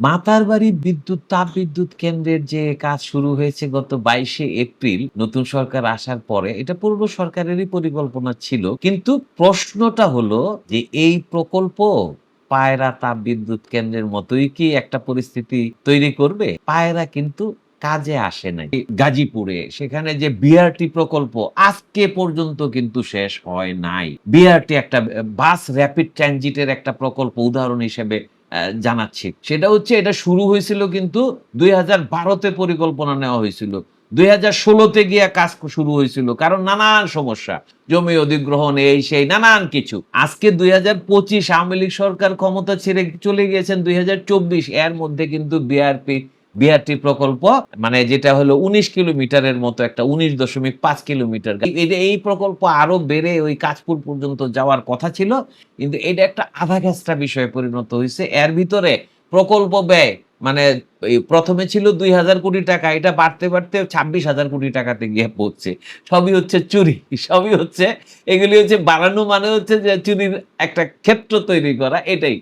মাতারবাড়ি তাপবিদ্যুৎ কেন্দ্রের যে কাজ শুরু হয়েছে গত ২২শে এপ্রিল নতুন সরকার আসার পরে, এটা পূর্ব সরকারেরই পরিকল্পনা ছিল। কিন্তু প্রশ্নটা হলো যে এই প্রকল্প পায়রা তাপবিদ্যুৎ কেন্দ্রের মতোই কি একটা পরিস্থিতি তৈরি করবে? পায়রা কিন্তু কাজে আসে নাই। গাজীপুরে সেখানে যে বিআরটি প্রকল্প আজকে পর্যন্ত কিন্তু শেষ হয় নাই। বিআরটি একটা বাস র‍্যাপিড ট্রানজিটের একটা প্রকল্প উদাহরণ হিসেবে জানাচ্ছি। সেটা হচ্ছে এটা শুরু হয়েছিল কিন্তু ২০১২ তে পরিকল্পনা নেওয়া হয়েছিল। ২০১৬ তে গিয়া কাজ শুরু হয়েছিল। কারণ নানান সমস্যা। জমি অধিগ্রহণ এই সেই নানান কিছু। আজকে ২০২৫ আওয়ামী লীগ সরকার ক্ষমতা ছেড়ে চলে গিয়েছেন ২০২৪ এর মধ্যে কিন্তু বিআরটি প্রকল্প মানে যেটা হলো ১৯ কিলোমিটারের মতো একটা ১৯.৫ কিলোমিটার। এই প্রকল্প আরো বেড়ে ওই কাঁচপুর পর্যন্ত যাওয়ার কথা ছিল। কিন্তু এটা একটা আধাখেঁচড়া বিষয়ে পরিণত হইছে। এর ভিতরে প্রকল্প ব্যয় মানে এই ১ম এ ছিল ৳২,০০০ কোটি, এটা বাড়তে ২৬,০০০ কোটি টাকাতে গিয়ে পৌঁছছে। সবই হচ্ছে চুরি। সবই হচ্ছে এগুলি হচ্ছে বাড়ানো মানে হচ্ছে যে চুরির একটা ক্ষেত্র তৈরি করা এটাই।